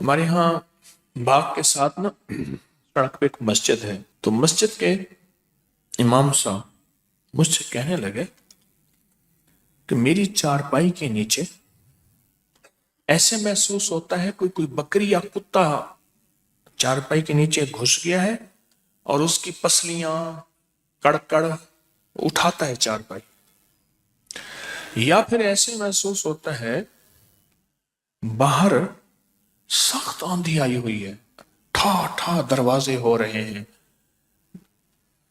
ہمارے ہاں باغ کے ساتھ نا سڑک پہ ایک مسجد ہے، تو مسجد کے امام صاحب مجھ سے کہنے لگے کہ میری چارپائی کے نیچے ایسے محسوس ہوتا ہے کوئی بکری یا کتا چارپائی کے نیچے گھس گیا ہے اور اس کی پسلیاں کڑ اٹھاتا ہے چارپائی، یا پھر ایسے محسوس ہوتا ہے باہر سخت آندھی آئی ہوئی ہے، ٹھا ٹھا دروازے ہو رہے ہیں،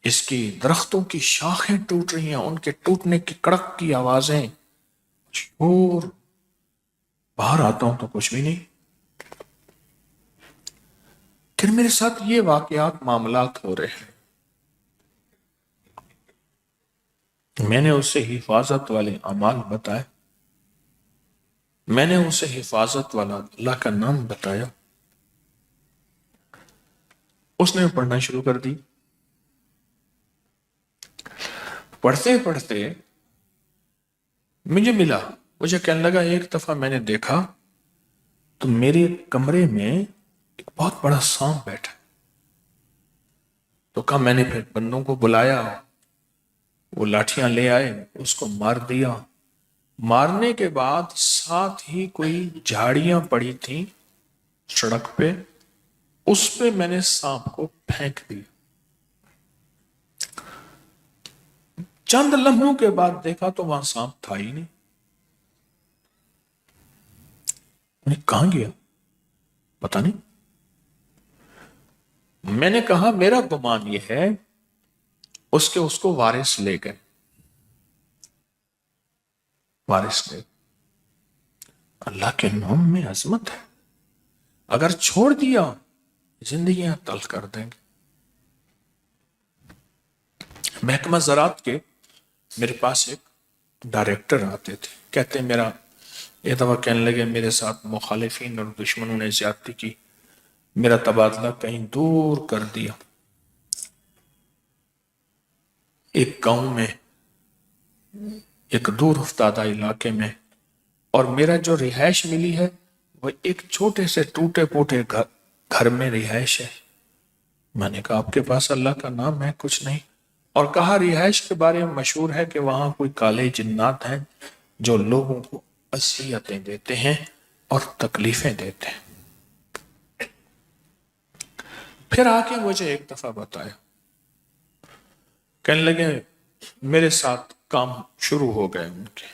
اس کی درختوں کی شاخیں ٹوٹ رہی ہیں، ان کے ٹوٹنے کی کڑک کی آوازیں، شور۔ باہر آتا ہوں تو کچھ بھی نہیں۔ پھر میرے ساتھ یہ واقعات معاملات ہو رہے ہیں۔ میں نے اسے حفاظت والے اعمال بتائے، میں نے اسے حفاظت والا اللہ کا نام بتایا، اس نے پڑھنا شروع کر دی۔ پڑھتے پڑھتے مجھے کہنے لگا ایک دفعہ میں نے دیکھا تو میرے کمرے میں ایک بہت بڑا سانپ بیٹھا، تو کہا میں نے پھر بندوں کو بلایا، وہ لاٹھیاں لے آئے، اس کو مار دیا۔ مارنے کے بعد ساتھ ہی کوئی جھاڑیاں پڑی تھیں سڑک پہ، اس پہ میں نے سانپ کو پھینک دیا۔ چند لمحوں کے بعد دیکھا تو وہاں سانپ تھا ہی نہیں۔ کہاں گیا پتہ نہیں۔ میں نے کہا میرا گمان یہ ہے اس کو وارث لے گئے، وارث لے گئے۔ اللہ کے نام میں عظمت ہے، اگر چھوڑ دیا زندگیاں تلخ کر دیں گے۔ محکمہ زراعت کے میرے پاس ایک ڈائریکٹر آتے تھے، کہتے میرا یہ دفعہ کہنے لگے میرے ساتھ مخالفین اور دشمنوں نے زیادتی کی، میرا تبادلہ کہیں دور کر دیا، ایک گاؤں میں، ایک دور افتادہ علاقے میں، اور میرا جو رہائش ملی ہے وہ ایک چھوٹے سے ٹوٹے پوٹے گھر میں رہائش ہے۔ میں نے کہا آپ کے پاس اللہ کا نام ہے کچھ نہیں، اور کہا رہائش کے بارے میں مشہور ہے کہ وہاں کوئی کالے جنات ہیں جو لوگوں کو اذیتیں دیتے ہیں اور تکلیفیں دیتے ہیں۔ پھر آ کے مجھے ایک دفعہ بتایا، کہنے لگے میرے ساتھ کام شروع ہو گئے ان کے،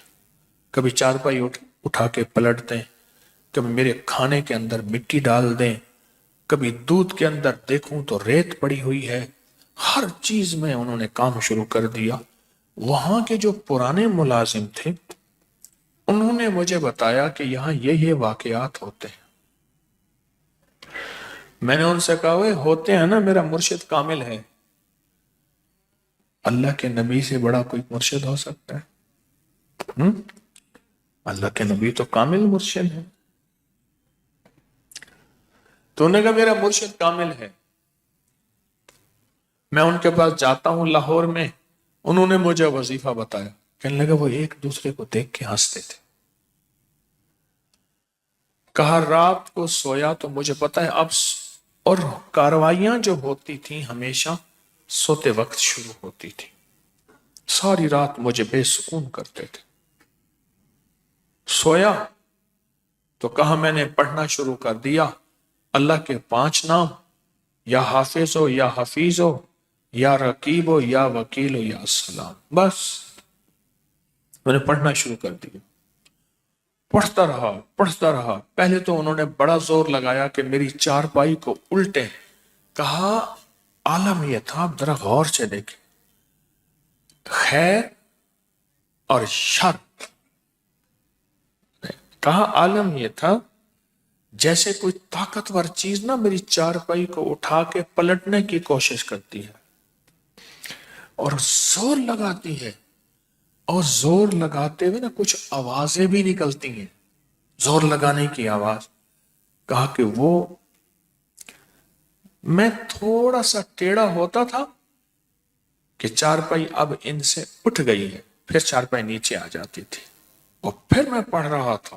کبھی چارپائی اٹھا کے پلٹ دیں، کبھی میرے کھانے کے اندر مٹی ڈال دیں، کبھی دودھ کے اندر دیکھوں تو ریت پڑی ہوئی ہے، ہر چیز میں انہوں نے کام شروع کر دیا۔ وہاں کے جو پرانے ملازم تھے انہوں نے مجھے بتایا کہ یہاں یہ واقعات ہوتے ہیں۔ میں نے ان سے کہا وہ ہوتے ہیں نا، میرا مرشد کامل ہے، اللہ کے نبی سے بڑا کوئی مرشد ہو سکتا ہے؟ اللہ کے نبی تو کامل مرشد ہے۔ تو انہوں نے کہا میرا مرشد کامل ہے، میں ان کے پاس جاتا ہوں لاہور میں، انہوں نے مجھے وظیفہ بتایا، کہنے لگا وہ ایک دوسرے کو دیکھ کے ہنستے تھے۔ کہا رات کو سویا تو مجھے پتا ہے اب، اور کاروائیاں جو ہوتی تھیں ہمیشہ سوتے وقت شروع ہوتی تھی، ساری رات مجھے بے سکون کرتے تھے۔ سویا تو کہا میں نے پڑھنا شروع کر دیا اللہ کے 5 نام، یا حافظ ہو یا حفیظ ہو یا رقیب ہو یا وکیل ہو یا السلام، بس میں نے پڑھنا شروع کر دیا۔ پڑھتا رہا۔ پہلے تو انہوں نے بڑا زور لگایا کہ میری چارپائی کو الٹے، کہا عالم یہ تھا، ذرا غور سے دیکھیں، خیر اور شر، کہا عالم یہ تھا جیسے کوئی طاقتور چیز نہ میری چارپائی کو اٹھا کے پلٹنے کی کوشش کرتی ہے اور زور لگاتی ہے، اور زور لگاتے ہوئے نا کچھ آوازیں بھی نکلتی ہیں، زور لگانے کی آواز۔ کہا کہ وہ میں تھوڑا سا ٹیڑھا ہوتا تھا کہ چارپائی اب ان سے اٹھ گئی ہے، پھر چارپائی نیچے آ جاتی تھی، اور پھر میں پڑھ رہا تھا۔